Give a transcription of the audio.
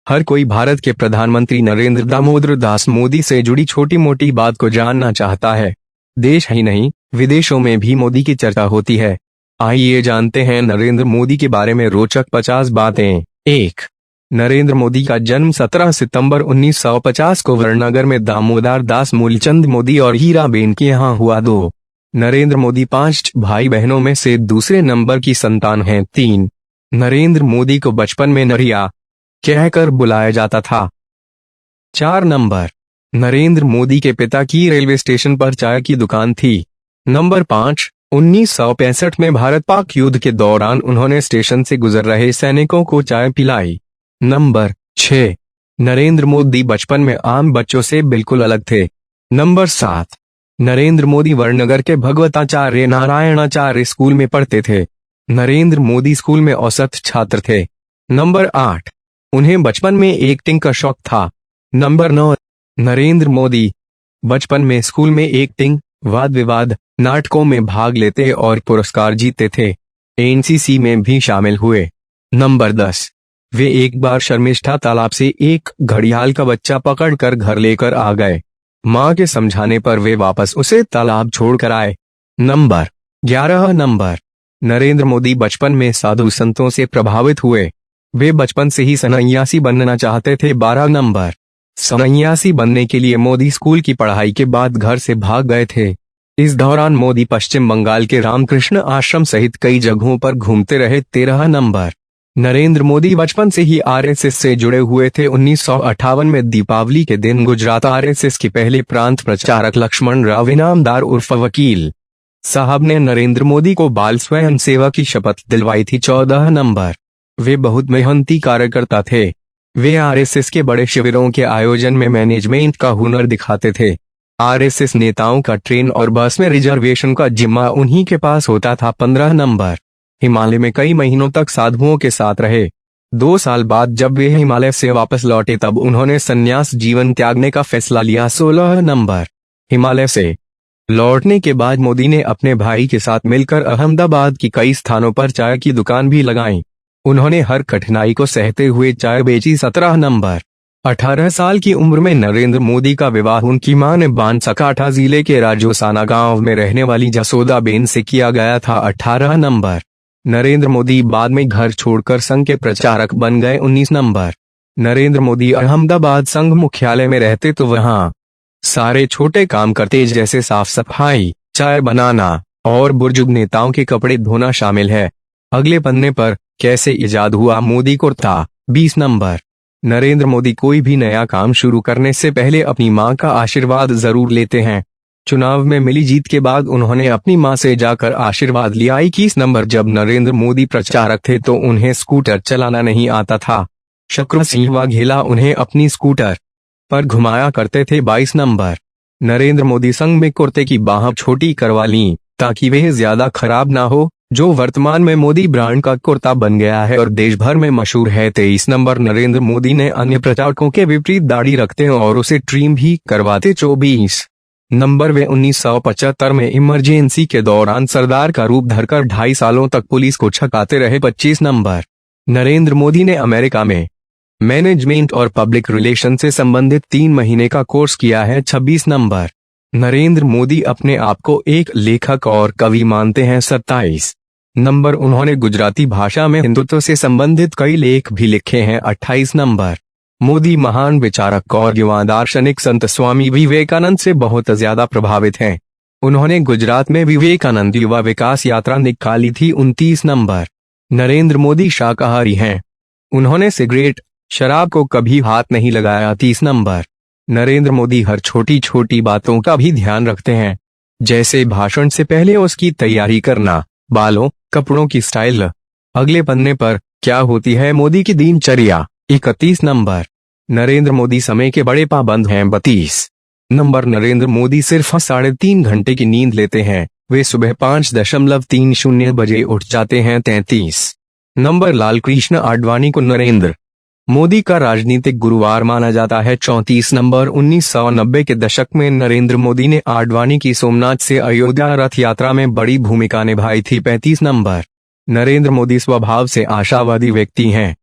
हर कोई भारत के प्रधानमंत्री नरेंद्र दामोदर दास मोदी से जुड़ी छोटी मोटी बात को जानना चाहता है। देश ही नहीं, विदेशों में भी मोदी की चर्चा होती है। आइए जानते हैं नरेंद्र मोदी के बारे में रोचक 50 बातें। 1. नरेंद्र मोदी का जन्म 17 सितंबर 1950 को वड़नगर में दामोदर दास मूलचंद मोदी और हीराबेन के यहाँ हुआ। 2. नरेंद्र मोदी 5 भाई बहनों में से दूसरे नंबर की संतान हैं। 3. नरेंद्र मोदी को बचपन में नरिया कहकर बुलाया जाता था। 4 नंबर, नरेंद्र मोदी के पिता की रेलवे स्टेशन पर चाय की दुकान थी। नंबर 5, 1965 में भारत पाक युद्ध के दौरान उन्होंने स्टेशन से गुजर रहे सैनिकों को चाय पिलाई। नंबर 6, नरेंद्र मोदी बचपन में आम बच्चों से बिल्कुल अलग थे। नंबर 7, नरेंद्र मोदी वड़नगर के भगवताचार्य नारायणाचार्य स्कूल में पढ़ते थे। नरेंद्र मोदी स्कूल में औसत छात्र थे। नंबर 8, उन्हें बचपन में एक्टिंग का शौक था। नंबर 9, नरेंद्र मोदी बचपन में स्कूल में एक्टिंग, वाद विवाद, नाटकों में भाग लेते और पुरस्कार जीते थे। एनसीसी में भी शामिल हुए। नंबर 10, वे एक बार शर्मिष्ठा तालाब से एक घड़ियाल का बच्चा पकड़कर घर लेकर आ गए। मां के समझाने पर वे वापस उसे तालाब छोड़कर आए। नंबर 11, नरेंद्र मोदी बचपन में साधु संतों से प्रभावित हुए। वे बचपन से ही सन्यासी बनना चाहते थे। 12, सन्यासी बनने के लिए मोदी स्कूल की पढ़ाई के बाद घर से भाग गए थे। इस दौरान मोदी पश्चिम बंगाल के रामकृष्ण आश्रम सहित कई जगहों पर घूमते रहे। 13, नरेंद्र मोदी बचपन से ही आरएसएस से जुड़े हुए थे। 1958 में दीपावली के दिन गुजरात आरएसएस के पहले प्रांत प्रचारक लक्ष्मण राव इनामदार उर्फ वकील साहब ने नरेंद्र मोदी को बाल स्वयं सेवा की शपथ दिलवाई थी। 14, वे बहुत मेहनती कार्यकर्ता थे। वे आरएसएस के बड़े शिविरों के आयोजन में मैनेजमेंट का हुनर दिखाते थे। आरएसएस नेताओं का ट्रेन और बस में रिजर्वेशन का जिम्मा उन्हीं के पास होता था। 15, हिमालय में कई महीनों तक साधुओं के साथ रहे। 2 साल बाद जब वे हिमालय से वापस लौटे तब उन्होंने संन्यास जीवन त्यागने का फैसला लिया। 16, हिमालय से लौटने के बाद मोदी ने अपने भाई के साथ मिलकर अहमदाबाद की कई स्थानों पर चाय की दुकान भी लगाई। उन्होंने हर कठिनाई को सहते हुए चाय बेची। 17, 18 साल की उम्र में नरेंद्र मोदी का विवाह उनकी मां ने बांसकाठा जिले के राजोसाना गांव में रहने वाली जसोदाबेन से किया गया था। 18, नरेंद्र मोदी बाद में घर छोड़कर संघ के प्रचारक बन गए। 19, नरेंद्र मोदी अहमदाबाद संघ मुख्यालय में रहते तो वहां सारे छोटे काम करते जैसे साफ सफाई, चाय बनाना और बुजुर्ग नेताओं के कपड़े धोना शामिल है। अगले पन्ने पर कैसे इजाद हुआ मोदी कुर्ता। 20, नरेंद्र मोदी कोई भी नया काम शुरू करने से पहले अपनी मां का आशीर्वाद जरूर लेते हैं। चुनाव में मिली जीत के बाद उन्होंने अपनी मां से जाकर आशीर्वाद लिया। 21, जब नरेंद्र मोदी प्रचारक थे तो उन्हें स्कूटर चलाना नहीं आता था। शक्र सिंह वाघेला उन्हें अपनी स्कूटर पर घुमाया करते थे। 22, नरेंद्र मोदी संघ में कुर्ते की बाह छोटी करवा ली ताकि वह ज्यादा खराब ना हो, जो वर्तमान में मोदी ब्रांड का कुर्ता बन गया है और देश भर में मशहूर है। 23, नरेंद्र मोदी ने अन्य प्रचारकों के विपरीत दाढ़ी रखते और उसे ट्रिम भी करवाते। 24, वे 1975 में इमरजेंसी के दौरान सरदार का रूप धरकर 2.5 सालों तक पुलिस को छकाते रहे। 25, नरेंद्र मोदी ने अमेरिका में मैनेजमेंट और पब्लिक रिलेशन से संबंधित 3 महीने का कोर्स किया है। 26, नरेंद्र मोदी अपने आप को एक लेखक और कवि मानते हैं। 27, उन्होंने गुजराती भाषा में हिंदुत्व से संबंधित कई लेख भी लिखे हैं। 28, मोदी महान विचारक और युवा दार्शनिक संत स्वामी विवेकानंद से बहुत ज्यादा प्रभावित हैं। उन्होंने गुजरात में विवेकानंद युवा विकास यात्रा निकाली थी। 29, नरेंद्र मोदी शाकाहारी हैं। उन्होंने सिगरेट, शराब को कभी हाथ नहीं लगाया। 30, नरेंद्र मोदी हर छोटी छोटी बातों का भी ध्यान रखते हैं, जैसे भाषण से पहले उसकी तैयारी करना, बालों, कपड़ों की स्टाइल। अगले पन्ने पर क्या होती है मोदी की दिनचर्या। 31, नरेंद्र मोदी समय के बड़े पाबंद हैं। 32, नरेंद्र मोदी सिर्फ 3.5 घंटे की नींद लेते हैं। वे सुबह 5.30 बजे उठ जाते हैं। 33, लाल कृष्ण आडवाणी को नरेंद्र मोदी का राजनीतिक गुरुवार माना जाता है। 34, 1990 के दशक में नरेंद्र मोदी ने आडवाणी की सोमनाथ से अयोध्या रथ यात्रा में बड़ी भूमिका निभाई थी। 35, नरेंद्र मोदी स्वभाव से आशावादी व्यक्ति हैं।